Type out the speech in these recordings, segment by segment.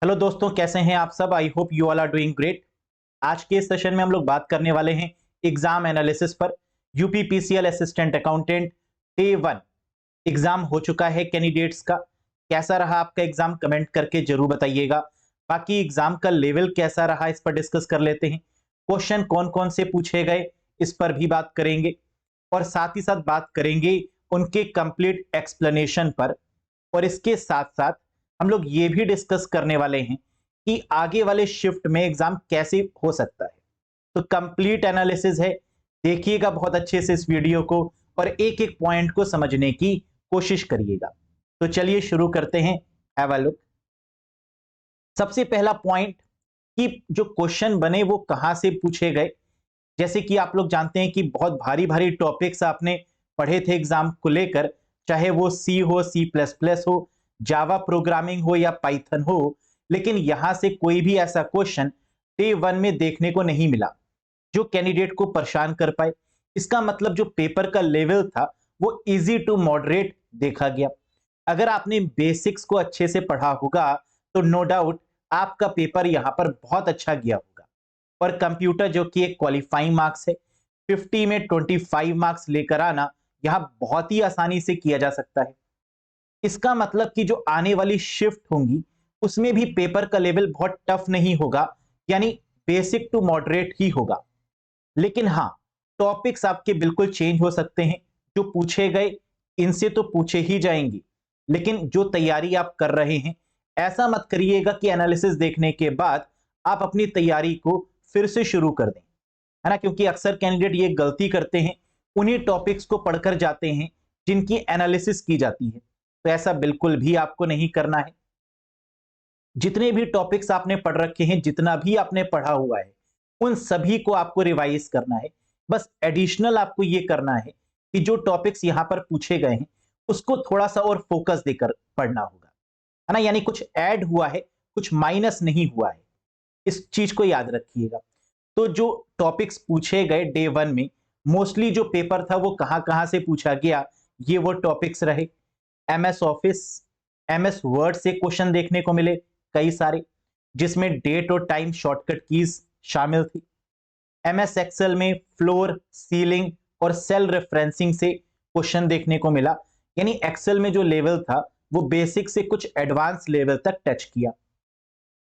Hello दोस्तों, कैसे हैं आप सब। I hope you all are doing great. आज के इस सेशन में हम लोग बात करने वाले हैं एग्जाम एनालिसिस पर। UPPCL assistant accountant day 1 exam हो चुका है कैंडिडेट्स का। कैसा रहा आपका एग्जाम, कमेंट करके जरूर बताइएगा। बाकी एग्जाम का लेवल कैसा रहा इस पर डिस्कस कर लेते हैं। क्वेश्चन कौन कौन से पूछे गए इस पर भी बात करेंगे, और साथ ही साथ बात करेंगे उनके कंप्लीट एक्सप्लेनेशन पर। और इसके साथ साथ हम लोग ये भी डिस्कस करने वाले हैं कि आगे वाले शिफ्ट में एग्जाम कैसे हो सकता है। तो कंप्लीट एनालिसिस है, देखिएगा बहुत अच्छे से इस वीडियो को और एक एक पॉइंट को समझने की कोशिश करिएगा। तो चलिए शुरू करते हैं। Have a look. सबसे पहला पॉइंट कि जो क्वेश्चन बने वो कहां से पूछे गए। जैसे कि आप लोग जानते हैं कि बहुत भारी भारी टॉपिक्स आपने पढ़े थे एग्जाम को लेकर, चाहे वो सी हो, सी प्लस प्लस हो, जावा प्रोग्रामिंग हो या पाइथन हो, लेकिन यहां से कोई भी ऐसा क्वेश्चन डे 1 में देखने को नहीं मिला जो कैंडिडेट को परेशान कर पाए। इसका मतलब जो पेपर का लेवल था वो इजी टू मॉडरेट देखा गया। अगर आपने बेसिक्स को अच्छे से पढ़ा होगा तो नो डाउट आपका पेपर यहां पर बहुत अच्छा गया होगा। और कंप्यूटर जो कि एक क्वालिफाइंग मार्क्स है, 50 में 25 मार्क्स लेकर आना यहां बहुत ही आसानी से किया जा सकता है। इसका मतलब कि जो आने वाली शिफ्ट होंगी उसमें भी पेपर का लेवल बहुत टफ नहीं होगा, यानी बेसिक टू मॉडरेट ही होगा। लेकिन हाँ, टॉपिक्स आपके बिल्कुल चेंज हो सकते हैं। जो पूछे गए इनसे तो पूछे ही जाएंगे, लेकिन जो तैयारी आप कर रहे हैं ऐसा मत करिएगा कि एनालिसिस देखने के बाद आप अपनी तैयारी को फिर से शुरू कर दें, है ना। क्योंकि अक्सर कैंडिडेट ये गलती करते हैं, उन्हीं टॉपिक्स को पढ़कर जाते हैं जिनकी एनालिसिस की जाती है। तो ऐसा बिल्कुल भी आपको नहीं करना है। जितने भी टॉपिक्स आपने पढ़ रखे हैं, जितना भी आपने पढ़ा हुआ है, उन सभी को आपको रिवाइज करना है। बस एडिशनल आपको यह करना है कि जो टॉपिक्स यहां पर पूछे गए हैं उसको थोड़ा सा और फोकस देकर पढ़ना होगा, है ना। यानी कुछ ऐड हुआ है, कुछ माइनस नहीं हुआ है, इस चीज को याद रखिएगा। तो जो टॉपिक्स पूछे गए डे 1 में, मोस्टली जो पेपर था वो कहां कहां से पूछा गया, ये वो टॉपिक्स रहे। एमएस ऑफिस, एमएस वर्ड से क्वेश्चन देखने को मिले कई सारे, जिसमें डेट और टाइम शॉर्टकट कीज शामिल थी। एमएस एक्सेल में फ्लोर, सीलिंग और सेल रेफरेंसिंग से क्वेश्चन देखने को मिला। यानी एक्सेल में जो लेवल था वो बेसिक से कुछ एडवांस लेवल तक टच किया।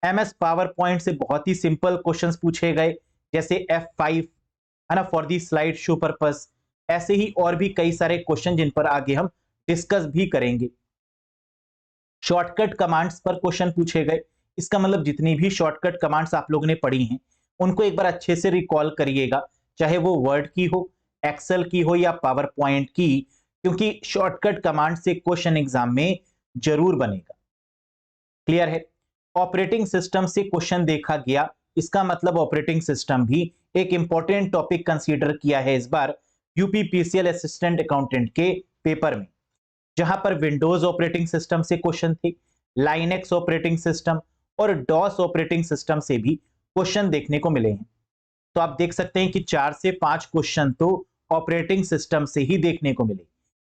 एमएस पावर पॉइंट से बहुत ही सिंपल क्वेश्चंस पूछे गए, जैसे F5, है ना, for the slide show purpose. ऐसे ही और भी कई सारे क्वेश्चन जिन पर आगे हम डिस्कस भी करेंगे। शॉर्टकट कमांड्स पर क्वेश्चन पूछे गए। इसका मतलब जितनी भी शॉर्टकट कमांड्स आप लोगों ने पढ़ी हैं उनको एक बार अच्छे से रिकॉल करिएगा, चाहे वो वर्ड की हो, एक्सेल की हो या पावर पॉइंट की, क्योंकि शॉर्टकट कमांड से क्वेश्चन एग्जाम में जरूर बनेगा। क्लियर है। ऑपरेटिंग सिस्टम से क्वेश्चन देखा गया। इसका मतलब ऑपरेटिंग सिस्टम भी एक इंपॉर्टेंट टॉपिक कंसीडर किया है इस बार यूपीपीसीएल असिस्टेंट अकाउंटेंट के पेपर में, जहां पर विंडोज ऑपरेटिंग सिस्टम से क्वेश्चन थे, लाइनेक्स ऑपरेटिंग सिस्टम और डॉस ऑपरेटिंग सिस्टम से भी क्वेश्चन देखने को मिले हैं। तो आप देख सकते हैं कि 4 से 5 क्वेश्चन तो ऑपरेटिंग सिस्टम से ही देखने को मिले,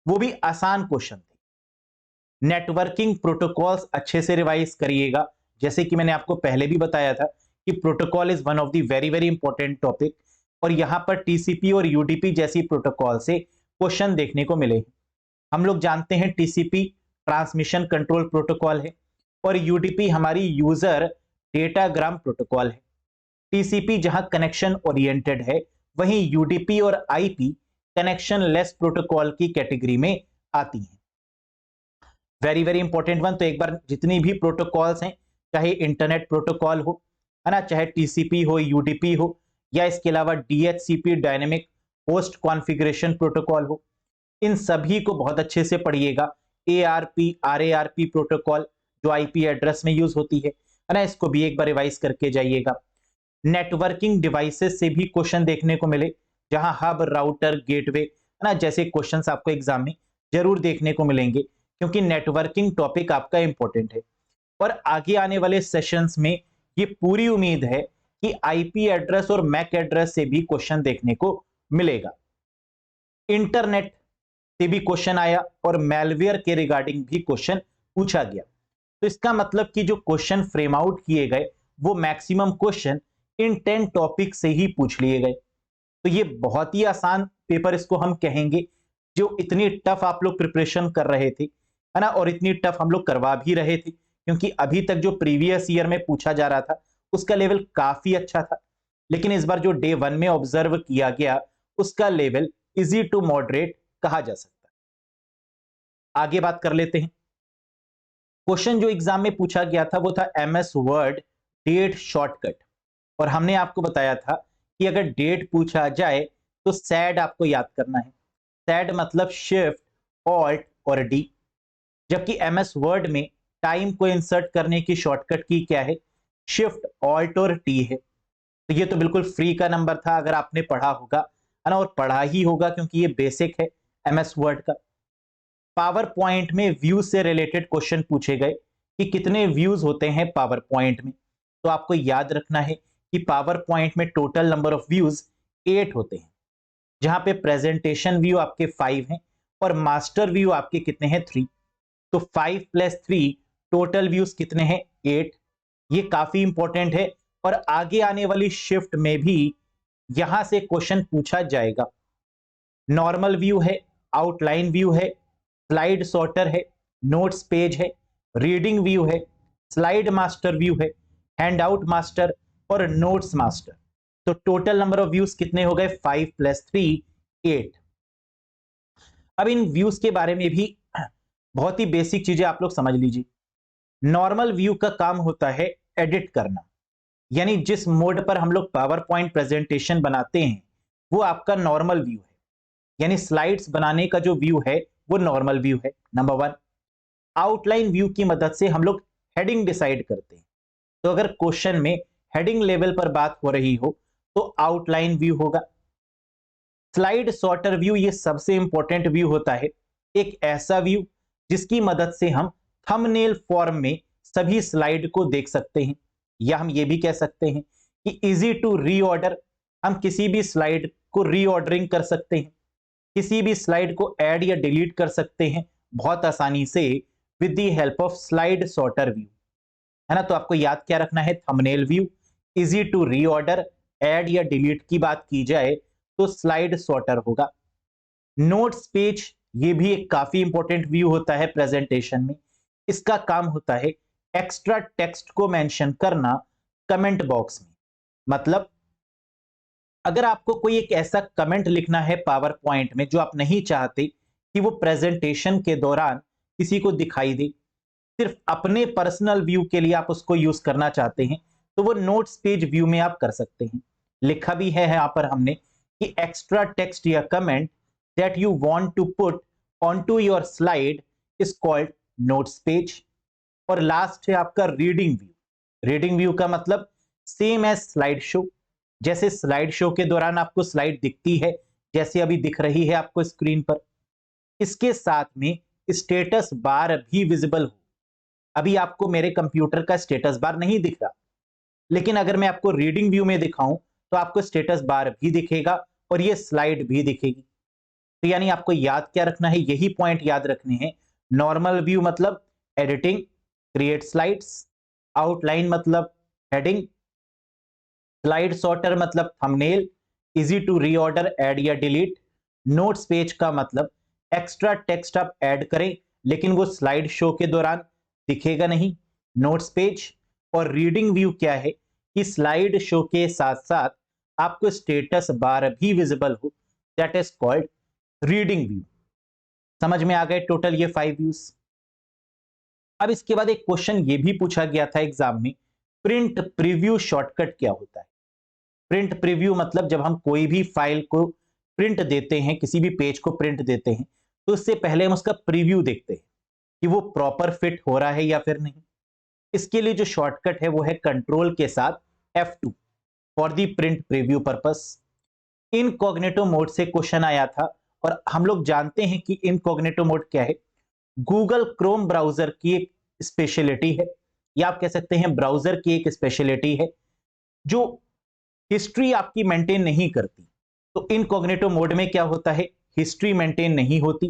वो भी आसान क्वेश्चन थे। नेटवर्किंग प्रोटोकॉल्स अच्छे से रिवाइज करिएगा। जैसे कि मैंने आपको पहले भी बताया था कि protocol is one of the very very important topic, और यहां पर टीसीपी और यूडीपी जैसी प्रोटोकॉल से क्वेश्चन देखने को मिले। हम लोग जानते हैं टीसीपी ट्रांसमिशन कंट्रोल प्रोटोकॉल है और यूडीपी हमारी यूजर डेटाग्राम प्रोटोकॉल है। टीसीपी जहां कनेक्शन ओरिएंटेड है, वहीं यूडीपी और आईपी कनेक्शन लेस प्रोटोकॉल की कैटेगरी में आती हैं। Very very important one. तो एक बार जितनी भी प्रोटोकॉल्स हैं, चाहे इंटरनेट प्रोटोकॉल हो, है ना, चाहे टीसीपी हो, यूडीपी हो, या इसके अलावा DHCP dynamic host configuration protocol हो, इन सभी को बहुत अच्छे से पढ़िएगा। एआरपी, आरएआरपी प्रोटोकॉल जो आईपी एड्रेस में यूज होती है ना, इसको भी एक बार रिवाइज करके जाइएगा। नेटवर्किंग डिवाइसेस से भी क्वेश्चन देखने को मिले, जहां हब, राउटर, गेटवे, है ना, जैसे क्वेश्चंस आपको एग्जाम में जरूर देखने को मिलेंगे, क्योंकि नेटवर्किंग टॉपिक आपका इंपॉर्टेंट है। और आगे आने वाले सेशंस में ये पूरी उम्मीद है कि आईपी एड्रेस और मैक एड्रेस से भी क्वेश्चन देखने को मिलेगा। इंटरनेट से भी क्वेश्चन आया और मैलवेयर के रिगार्डिंग भी क्वेश्चन पूछा गया। तो इसका मतलब कि जो क्वेश्चन फ्रेम आउट किए गए वो मैक्सिमम क्वेश्चन इन 10 टॉपिक से ही पूछ लिए गए। तो ये बहुत ही आसान पेपर इसको हम कहेंगे, जो इतनी टफ आप लोग प्रिपरेशन कर रहे थे, है ना, और इतनी टफ हम लोग करवा भी रहे थे, क्योंकि अभी तक जो प्रीवियस ईयर में पूछा जा रहा था उसका लेवल काफी अच्छा था। लेकिन इस बार जो डे 1 में ऑब्जर्व किया गया उसका लेवल इजी टू मॉडरेट कहा जा सकता है। आगे बात कर लेते हैं। क्वेश्चन जो एग्जाम में पूछा गया था वो था एमएस वर्ड डेट शॉर्टकट, और हमने आपको बताया था कि अगर डेट पूछा जाए तो सैड आपको याद करना है। सैड मतलब शिफ्ट ऑल्ट और डी, जबकि एमएस वर्ड में टाइम को इंसर्ट करने की शॉर्टकट की क्या है, शिफ्ट ऑल्ट और टी है। तो ये तो बिल्कुल फ्री का नंबर था अगर आपने पढ़ा होगा, है ना, और पढ़ा ही होगा क्योंकि ये बेसिक है एमएस वर्ड का। पावर पॉइंट में व्यू से रिलेटेड क्वेश्चन पूछे गए कि कितने व्यूज होते हैं पावर पॉइंट में। तो आपको याद रखना है कि पावर पॉइंट में टोटल नंबर ऑफ व्यूज 8 होते हैं, जहां पे प्रेजेंटेशन व्यू आपके 5 हैं और मास्टर व्यू आपके कितने हैं, 3। तो 5 + 3 टोटल व्यूज कितने हैं, 8। ये काफी इंपॉर्टेंट है और आगे आने वाली शिफ्ट में भी यहां से क्वेश्चन पूछा जाएगा। नॉर्मल व्यू है, आउटलाइन व्यू है, स्लाइड सॉर्टर है, नोट्स पेज है, रीडिंग व्यू है, स्लाइड मास्टर व्यू है, हैंडआउट मास्टर और नोट्स मास्टर। तो टोटल नंबर ऑफ व्यूज कितने हो गए, 5 + 3 8। अब इन व्यूज के बारे में भी बहुत ही बेसिक चीजें आप लोग समझ लीजिए। नॉर्मल व्यू का काम होता है एडिट करना, यानी जिस मोड पर हम लोग पावर पॉइंट प्रेजेंटेशन बनाते हैं वो आपका नॉर्मल व्यू है, यानी स्लाइड्स बनाने का जो व्यू है वो नॉर्मल व्यू है, नंबर 1। आउटलाइन व्यू की मदद से हम लोग हेडिंग डिसाइड करते हैं। तो अगर क्वेश्चन में हेडिंग लेवल पर बात हो रही हो तो आउटलाइन व्यू होगा। स्लाइड सॉर्टर व्यू ये सबसे इंपॉर्टेंट व्यू होता है, एक ऐसा व्यू जिसकी मदद से हम थंबनेल फॉर्म में सभी स्लाइड को देख सकते हैं, या हम ये भी कह सकते हैं कि इजी टू रीऑर्डर, हम किसी भी स्लाइड को रीऑर्डरिंग कर सकते हैं, किसी भी स्लाइड को ऐड या डिलीट कर सकते हैं बहुत आसानी से with the help of slide sorter view, है ना। तो आपको याद क्या रखना है, thumbnail view, easy to reorder, add या डिलीट की बात की जाए तो स्लाइड सॉर्टर होगा। नोट्स पेज ये भी एक काफी इंपॉर्टेंट व्यू होता है प्रेजेंटेशन में। इसका काम होता है एक्स्ट्रा टेक्स्ट को मेंशन करना कमेंट बॉक्स में। मतलब अगर आपको कोई एक ऐसा कमेंट लिखना है पावर पॉइंट में जो आप नहीं चाहते कि वो प्रेजेंटेशन के दौरान किसी को दिखाई दे, सिर्फ अपने पर्सनल व्यू के लिए आप उसको यूज करना चाहते हैं, तो वो नोट्स पेज व्यू में आप कर सकते हैं। लिखा भी है यहाँ पर हमने कि एक्स्ट्रा टेक्स्ट या comment that you want to put onto your slide is called notes page. और लास्ट है आपका रीडिंग व्यू। रीडिंग व्यू का मतलब सेम एज स्लाइड शो, जैसे स्लाइड शो के दौरान आपको स्लाइड दिखती है जैसे अभी दिख रही है आपको स्क्रीन पर, इसके साथ में स्टेटस बार भी विजिबल हो। अभी आपको मेरे कंप्यूटर का स्टेटस बार नहीं दिख रहा, लेकिन अगर मैं आपको रीडिंग व्यू में दिखाऊं तो आपको स्टेटस बार भी दिखेगा और ये स्लाइड भी दिखेगी। तो यानी आपको याद क्या रखना है, यही पॉइंट याद रखने हैं। नॉर्मल व्यू मतलब एडिटिंग, क्रिएट स्लाइड्स, आउटलाइन मतलब हेडिंग, स्लाइड सॉर्टर मतलब thumbnail, easy to reorder, add या डिलीट, नोट्स पेज का मतलब एक्स्ट्रा टेक्स्ट आप ऐड करें लेकिन वो स्लाइड शो के दौरान दिखेगा नहीं, नोट्स पेज। और रीडिंग व्यू क्या है कि स्लाइड शो के साथ साथ आपको स्टेटस बार भी विजिबल हो, that is called reading view. समझ में आ गए टोटल ये 5 व्यूज। अब इसके बाद एक क्वेश्चन ये भी पूछा गया था एग्जाम में, प्रिंट प्रीव्यू शॉर्टकट क्या होता है। प्रिंट प्रीव्यू मतलब जब हम कोई भी फाइल को प्रिंट देते हैं, किसी भी पेज को प्रिंट देते हैं, तो उससे पहले हम उसका प्रीव्यू देखते हैं कि वो प्रॉपर फिट हो रहा है या फिर नहीं। इसके लिए जो शॉर्टकट है वो है कंट्रोल के साथ F2 for the print preview purpose. Incognito mode से क्वेश्चन आया था और हम लोग जानते हैं कि इनकॉग्निटो मोड क्या है, गूगल क्रोम ब्राउजर की एक स्पेशलिटी है, या आप कह सकते हैं ब्राउजर की एक स्पेशलिटी है जो हिस्ट्री आपकी मेंटेन नहीं करती। तो इनकॉग्निटो मोड में क्या होता है, हिस्ट्री मेंटेन नहीं होती,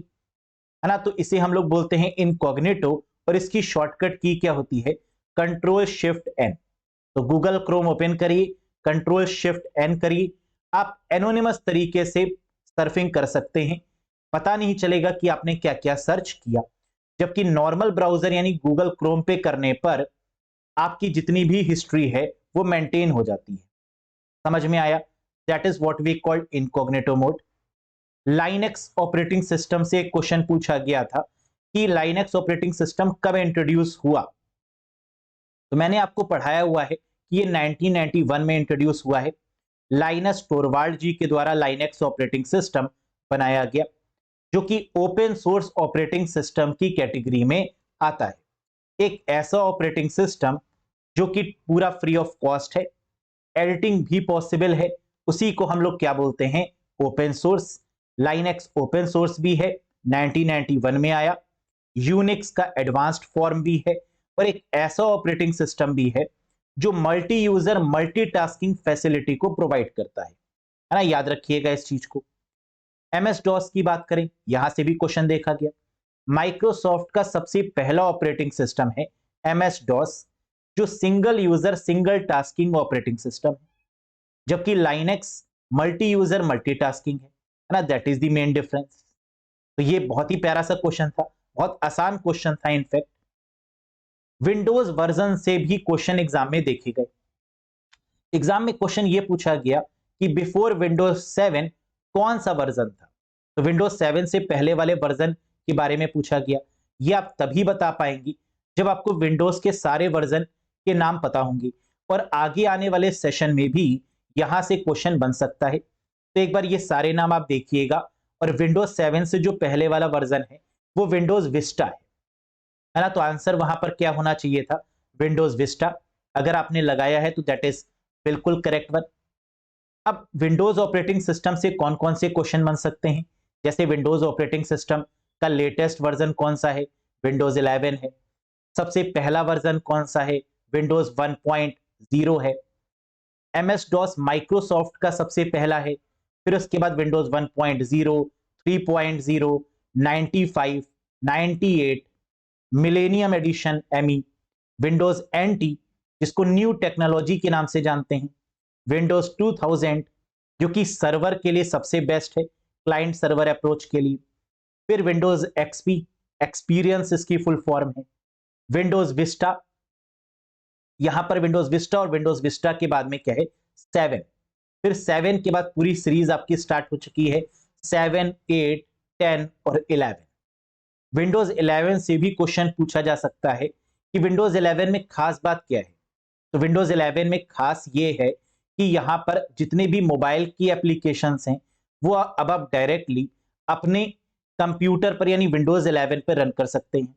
है ना। तो इसे हम लोग बोलते हैं इनकॉग्निटो और इसकी शॉर्टकट की क्या होती है, कंट्रोल शिफ्ट एन। तो गूगल क्रोम ओपन करिए, कंट्रोल शिफ्ट एन करिए, आप एनोनिमस तरीके से सर्फिंग कर सकते हैं, पता नहीं चलेगा कि आपने क्या क्या सर्च किया। जबकि नॉर्मल ब्राउजर यानी गूगल क्रोम पे करने पर आपकी जितनी भी हिस्ट्री है वो मेंटेन हो जाती है। समझ में आया? That is what we called incognito mode. Linux operating system से एक क्वेश्चन पूछा गया था कि लाइनेक्स ऑपरेटिंग सिस्टम कब इंट्रोड्यूस हुआ। तो मैंने आपको पढ़ाया हुआ है कि ये 1991 में इंट्रोड्यूस हुआ है। लाइनस टोरवाल्ड जी के द्वारा लाइनेक्स ऑपरेटिंग सिस्टम बनाया गया, जो कि ओपन सोर्स ऑपरेटिंग सिस्टम की कैटेगरी में आता है। एक ऐसा ऑपरेटिंग सिस्टम जो कि पूरा फ्री ऑफ कॉस्ट है, एडिटिंग भी पॉसिबल है, उसी को हम लोग क्या बोलते हैं, open source. Linux open source भी है, 1991 में आया। यूनिक्स का एडवांस्ड फॉर्म भी है, और एक ऐसा ऑपरेटिंग सिस्टम भी है जो मल्टी यूजर मल्टीटास्किंग फैसिलिटी को प्रोवाइड करता है ना, याद रखिएगा इस चीज को। एमएस डॉस की बात करें, यहां से भी क्वेश्चन देखा गया। माइक्रोसॉफ्ट का सबसे पहला ऑपरेटिंग सिस्टम है एमएस डॉस, जो single user single tasking operating system है, जबकि लाइनेक्स मल्टी यूजर मल्टीटास्किंग है ना, that is the main difference. तो ये बहुत ही प्यारा सा क्वेश्चन था, बहुत आसान क्वेश्चन था इनफैक्ट। विंडोज वर्जन से भी क्वेश्चन एग्जाम में देखे गए। एग्जाम में क्वेश्चन ये पूछा गया कि बिफोर विंडोज 7 कौन सा वर्जन था। तो विंडोज 7 से पहले वाले वर्जन के बारे में पूछा गया। ये आप तभी बता पाएंगी जब आपको विंडोज के सारे वर्जन के नाम पता होंगे, और आगे आने वाले सेशन में भी यहां से क्वेश्चन बन सकता है। तो एक बार ये सारे नाम आप देखिएगा, और विंडोज 7 से जो पहले वाला वर्जन है वो विंडोज विस्टा है ना। तो आंसर वहां पर क्या होना चाहिए था, विंडोज विस्टा। अगर आपने लगाया है तो दैट इज बिल्कुल करेक्ट वन। अब विंडोज ऑपरेटिंग सिस्टम से कौन कौन से क्वेश्चन बन सकते हैं, जैसे विंडोज ऑपरेटिंग सिस्टम का लेटेस्ट वर्जन कौन सा है, विंडोज 11 है। सबसे पहला वर्जन कौन सा है, विंडोज 1.0 है। एमएस डॉस माइक्रोसॉफ्ट का सबसे पहला है, फिर उसके बाद Windows 1.0, 3.0, 95, 98, millennium edition ME, Windows NT जिसको न्यू टेक्नोलॉजी के नाम से जानते हैं, विंडोज 2000 जो कि सर्वर के लिए सबसे बेस्ट है, क्लाइंट सर्वर अप्रोच के लिए, फिर विंडोज एक्सपी, एक्सपीरियंस इसकी फुल फॉर्म है, विंडोज विस्टा, यहां पर विंडोज विस्टा और विंडोज विस्टा के बाद में क्या है, 7, फिर 7 के बाद पूरी सीरीज आपकी स्टार्ट हो चुकी है, 7, 8, 10 और 11। विंडोज 11 से भी क्वेश्चन पूछा जा सकता है कि विंडोज 11 में खास बात क्या है। तो विंडोज 11 में खास ये है कि यहां पर जितने भी मोबाइल की एप्लीकेशंस हैं वो अब आप डायरेक्टली अपने कंप्यूटर पर यानी विंडोज 11 पर रन कर सकते हैं।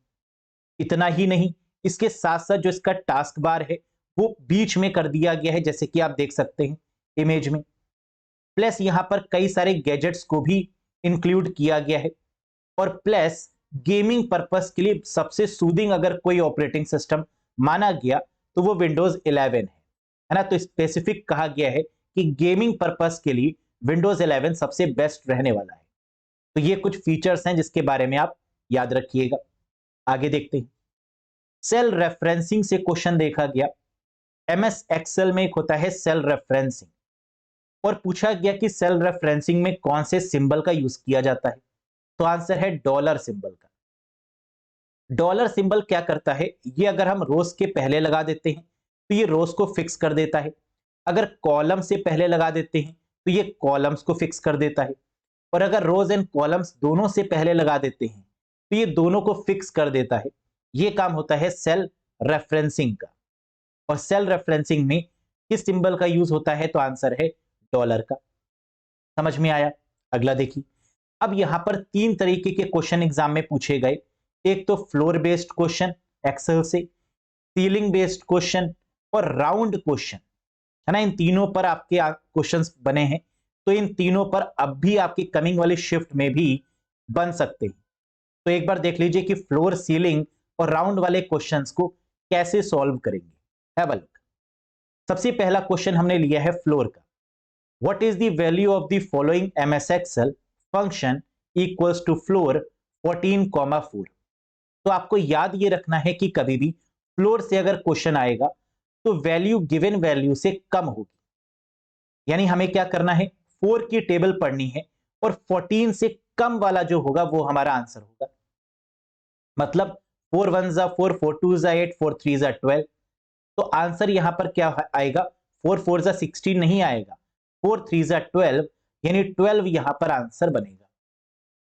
इतना ही नहीं, इसके साथ साथ जो इसका टास्क बार है वो बीच में कर दिया गया है, जैसे कि आप देख सकते हैं इमेज में। प्लस यहां पर कई सारे गैजेट्स को भी इंक्लूड किया गया है, और प्लस गेमिंग पर्पस के लिए सबसे सूदिंग अगर कोई ऑपरेटिंग सिस्टम माना गया तो वो विंडोज 11 है ना। तो स्पेसिफिक कहा गया है कि गेमिंग पर्पस के लिए विंडोज 11 सबसे बेस्ट रहने वाला है। तो ये कुछ फीचर्स हैं जिसके बारे में आप याद रखिएगा। आगे देखते हैं, सेल रेफरेंसिंग से क्वेश्चन देखा गया। एमएस एक्सेल में एक होता है सेल रेफरेंसिंग, और पूछा गया कि सेल रेफरेंसिंग में कौन से सिंबल का यूज किया जाता है। तो आंसर है डॉलर सिंबल का। डॉलर सिंबल क्या करता है, ये अगर हम रोज के पहले लगा देते हैं तो ये रोज को फिक्स कर देता है, अगर कॉलम से पहले लगा देते हैं तो ये कॉलम्स को फिक्स कर देता है, और अगर रोज एंड कॉलम्स दोनों से पहले लगा देते हैं तो ये दोनों को फिक्स कर देता है। ये काम होता है सेल रेफरेंसिंग का। और सेल रेफरेंसिंग में किस सिंबल का यूज होता है, तो आंसर है डॉलर का। समझ में आया? अगला देखिए, अब यहां पर 3 तरीके के क्वेश्चन एग्जाम में पूछे गए। एक तो फ्लोर बेस्ड क्वेश्चन एक्सेल से, सीलिंग बेस्ड क्वेश्चन और राउंड क्वेश्चन है ना। इन तीनों पर आपके क्वेश्चंस बने हैं, तो इन तीनों पर अब भी आपकी कमिंग वाली शिफ्ट में भी बन सकते हैं। तो एक बार देख लीजिए कि फ्लोर, सीलिंग और राउंड वाले क्वेश्चंस को कैसे सॉल्व करेंगे। Have a look. सबसे पहला क्वेश्चन हमने लिया है फ्लोर का। What is the value of the following MS Excel function equals to floor 14,4। तो आपको याद ये रखना है कि कभी भी फ्लोर से अगर क्वेश्चन आएगा तो वैल्यू गिवन वैल्यू से कम होगी, यानी हमें क्या करना है, 4 की टेबल पढ़नी है और 14 से कम वाला जो होगा वो हमारा आंसर होगा। मतलब 4 1 जा 4, 4 2 जा 8, 4 3 जा 12। तो आंसर यहां पर क्या आएगा, 4 4 जा 16 नहीं आएगा, 4 3 जा 12, यानी 12 यहां पर आंसर बनेगा।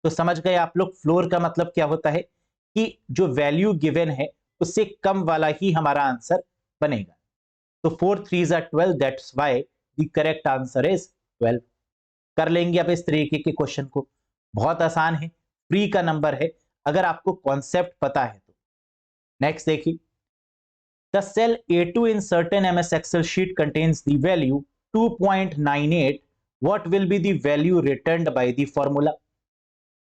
तो समझ गए आप लोग, फ्लोर का मतलब क्या होता है कि जो वैल्यू गिवन है उससे कम वाला ही हमारा आंसर बनेगा। तो 4 3 जा 12, that's why the correct answer is 12। कर लेंगे अब इस तरीके के क्वेश्चन को, बहुत आसान है, फ्री का नंबर है अगर आपको कॉन्सेप्ट पता है तो। नेक्स्ट देखिए, the cell A2 in certain MS Excel sheet contains the value 2.98, what will be the value returned by the formula।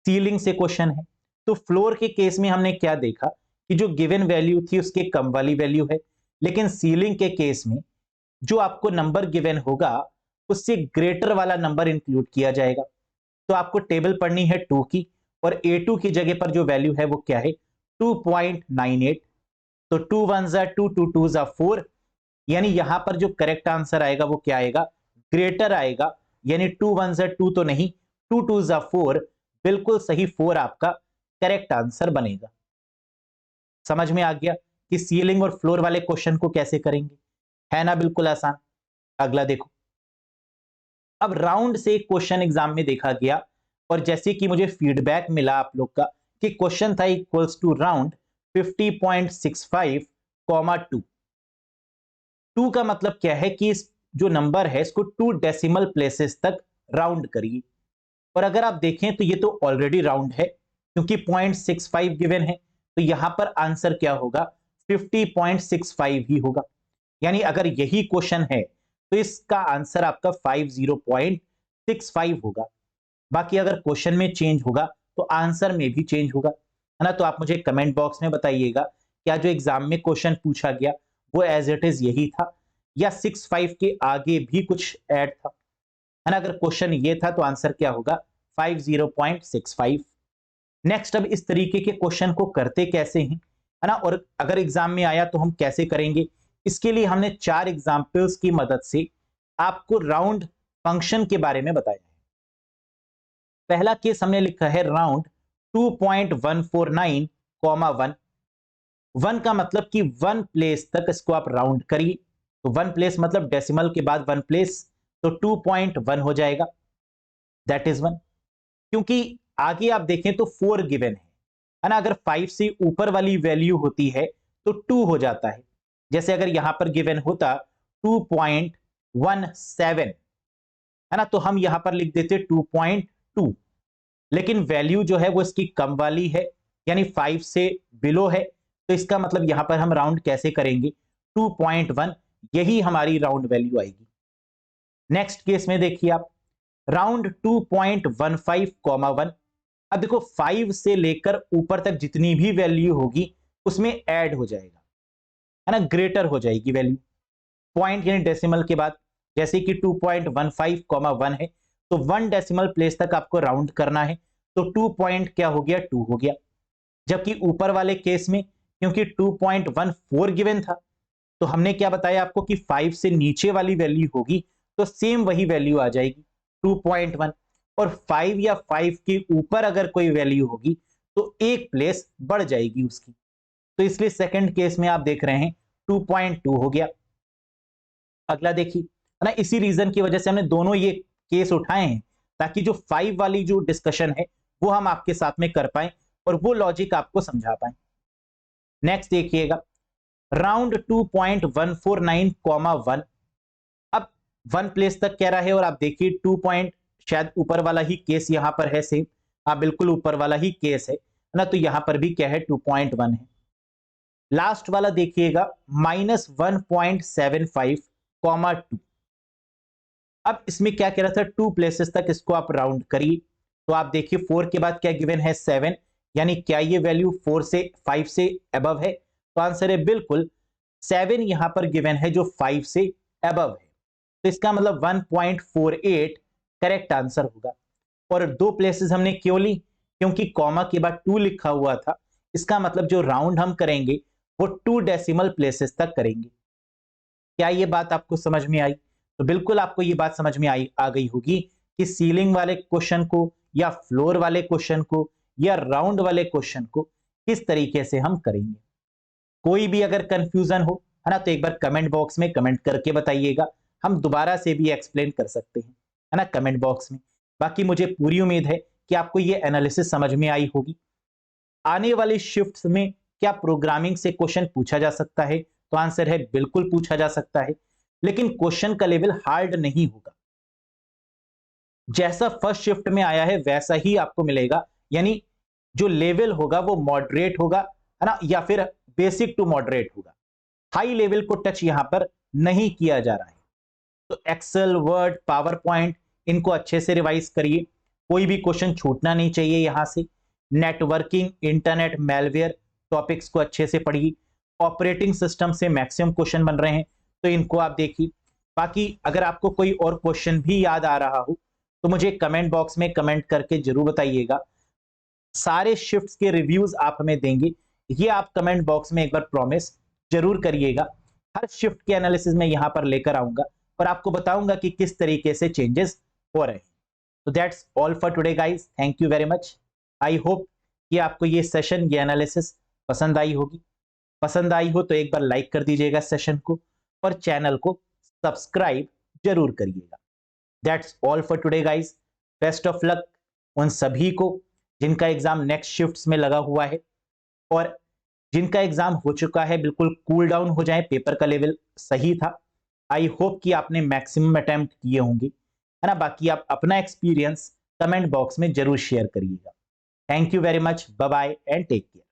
Ceiling से क्वेश्चन है, तो फ्लोर के केस में हमने क्या देखा कि जो गिवन वैल्यू थी उसके कम वाली वैल्यू है, लेकिन सीलिंग के केस में जो आपको नंबर गिवन होगा उससे ग्रेटर वाला नंबर इंक्लूड किया जाएगा। तो आपको टेबल पढ़नी है 2 की, और A2 की जगह पर जो वैल्यू है वो क्या है, 2.98। तो 2 1 जा 2, 2 2 जा 4, यानी यहां पर जो करेक्ट आंसर आएगा वो क्या आएगा, ग्रेटर आएगा, यानी 2 1 जा 2 तो नहीं, 2 2 जा 4, बिल्कुल सही 4 आपका करेक्ट आंसर बनेगा। समझ में आ गया कि सीलिंग और फ्लोर वाले क्वेश्चन को कैसे करेंगे, है ना बिल्कुल आसान। अगला देखो, अब राउंड से एक क्वेश्चन एग्जाम में देखा गया और जैसे कि मुझे फीडबैक मिला आप लोग का कि क्वेश्चन था इक्वल्स टू राउंड 50.65, 2। 2 का मतलब क्या है कि इस जो नंबर है इसको 2 डेसिमल प्लेसेस तक राउंड करिए। और अगर आप देखें तो ये तो ऑलरेडी राउंड है क्योंकि 0.65 गिवन है, तो यहां पर आंसर क्या होगा, 50.65 ही होगा। यानी अगर यही क्वेश्चन है तो इसका आंसर आपका 50.65 होगा। बाकी अगर क्वेश्चन में चेंज होगा तो आंसर में भी चेंज होगा, है ना। तो आप मुझे कमेंट बॉक्स में बताइएगा क्या जो एग्जाम में क्वेश्चन पूछा गया वो एज इट इज यही था या 65 के आगे भी कुछ ऐड था, है ना। अगर क्वेश्चन ये था तो आंसर क्या होगा, 50.65। नेक्स्ट, अब इस तरीके के क्वेश्चन को करते कैसे हैं, है ना, और अगर एग्जाम में आया तो हम कैसे करेंगे, इसके लिए हमने 4 एग्जाम्पल्स की मदद से आपको राउंड फंक्शन के बारे में बताया है। पहला केस हमने लिखा है राउंड 2.149, 1। 1 का मतलब कि 1 प्लेस तक इसको आप राउंड करिए, तो 1 प्लेस मतलब डेसिमल के बाद 1 प्लेस, तो 2.1 हो जाएगा, दैट इज 1। क्योंकि आगे आप देखें तो 4 गिवन है ना, अगर 5 से ऊपर वाली वैल्यू होती है तो 2 हो जाता है। जैसे अगर यहां पर गिवन होता 2.17, है ना, तो हम यहां पर लिख देते 2.2, लेकिन वैल्यू जो है वो इसकी कम वाली है, यानी 5 से बिलो है, तो इसका मतलब यहां पर हम राउंड कैसे करेंगे, 2.1, यही हमारी राउंड वैल्यू आएगी। नेक्स्ट केस में देखिए आप, राउंड 2.15, 1। अब देखो 5 से लेकर ऊपर तक जितनी भी वैल्यू होगी उसमें ऐड हो जाएगा, है ना, ग्रेटर हो जाएगी वैल्यू, पॉइंट यानी डेसिमल के बाद। जैसे कि 2.15, 1 है तो 1 डेसिमल प्लेस तक आपको राउंड करना है, तो 2 पॉइंट क्या हो गया, 2 हो गया। जबकि ऊपर वाले केस में क्योंकि 2.14 गिवन था तो हमने क्या बताया आपको कि 5 से नीचे वाली वैल्यू होगी तो सेम वही वैल्यू आ जाएगी 2.1, और 5 या 5 के ऊपर अगर कोई वैल्यू होगी तो एक प्लेस बढ़ जाएगी उसकी। तो इसलिए सेकंड केस में आप देख रहे हैं 2.2 हो गया। अगला देखिए, है ना, इसी रीजन की वजह से हमने दोनों ये केस उठाए हैं ताकि जो 5 वाली जो डिस्कशन है वो हम आपके साथ में कर पाए और वो लॉजिक आपको समझा पाए। नेक्स्ट देखिएगा, राउंड 2.149, 1। अब 1 प्लेस तक कह रहा है और आप देखिए 2 पॉइंट, शायद ऊपर वाला ही केस यहां पर है सेम, हाँ बिल्कुल ऊपर वाला ही केस है ना, तो यहां पर भी क्या है 2.1 है। लास्ट वाला देखिएगा -1.75, 2। अब इसमें क्या कह रहा था, 2 प्लेसेस तक इसको आप राउंड करिए, तो आप देखिए 4 के बाद क्या गिवन है, 7, यानी क्या ये वैल्यू 4 से 5 से अबव है, तो आंसर है बिल्कुल 7 यहां पर गिवन है जो 5 से अबव है, तो इसका मतलब 1.48 करेक्ट आंसर होगा। और 2 प्लेसेस हमने क्यों ली, क्योंकि कॉमा के बाद 2 लिखा हुआ था, इसका मतलब जो राउंड हम करेंगे वो 2 डेसिमल प्लेसेस तक करेंगे। क्या ये बात आपको समझ में आई? तो बिल्कुल आपको ये बात समझ में आ गई होगी कि सीलिंग वाले क्वेश्चन को या फ्लोर वाले क्वेश्चन को या राउंड वाले क्वेश्चन को किस तरीके से हम करेंगे। कोई भी अगर कंफ्यूजन हो, है ना, तो एक बार कमेंट बॉक्स में कमेंट करके बताइएगा, हम दोबारा से भी एक्सप्लेन कर सकते हैं, है ना, कमेंट बॉक्स में। बाकी मुझे पूरी उम्मीद है कि आपको ये एनालिसिस समझ में आई होगी। आने वाली शिफ्ट्स में क्या प्रोग्रामिंग से क्वेश्चन पूछा जा सकता है? तो आंसर है बिल्कुल पूछा जा सकता है, लेकिन क्वेश्चन का लेवल हार्ड नहीं होगा। जैसा फर्स्ट शिफ्ट में आया है वैसा ही आपको मिलेगा, यानी जो लेवल होगा वो मॉडरेट होगा, है ना, या फिर बेसिक टू मॉडरेट होगा। हाई लेवल को टच यहां पर नहीं किया जा रहा है। तो एक्सेल, वर्ड, पावर पॉइंट, इनको अच्छे से रिवाइज करिए, कोई भी क्वेश्चन छूटना नहीं चाहिए यहां से। नेटवर्किंग, इंटरनेट, मेलवेयर टॉपिक्स को अच्छे से पढ़िए। ऑपरेटिंग सिस्टम से मैक्सिमम क्वेश्चन बन रहे हैं, तो इनको आप देखिए। बाकी अगर आपको कोई और क्वेश्चन भी याद आ रहा हो तो मुझे कमेंट बॉक्स में कमेंट करके जरूर बताइएगा। सारे शिफ्ट्स के रिव्यूज आप हमें देंगे, ये आप कमेंट बॉक्स में एक बार प्रॉमिस जरूर करिएगा। हर शिफ्ट के एनालिसिस में यहां पर लेकर आऊंगा और आपको बताऊंगा कि किस तरीके से चेंजेस हो रहे हैं। तो that's all for today guys, thank you very much. I hope कि आपको ये सेशन, ये एनालिसिस पसंद आई होगी। पसंद आई हो तो एक बार लाइक कर दीजिएगा सेशन को और चैनल को सब्सक्राइब जरूर करिएगा। That's all for today guys, best of luck उन सभी को जिनका एग्जाम नेक्स्ट शिफ्ट्स में लगा हुआ है और जिनका एग्जाम हो चुका है बिल्कुल कूल डाउन हो जाए, पेपर का लेवल सही था। आई होप कि आपने मैक्सिमम अटेम्प्ट किए होंगे, है ना। बाकी आप अपना एक्सपीरियंस कमेंट बॉक्स में जरूर शेयर करिएगा। Thank you very much, bye bye and take care.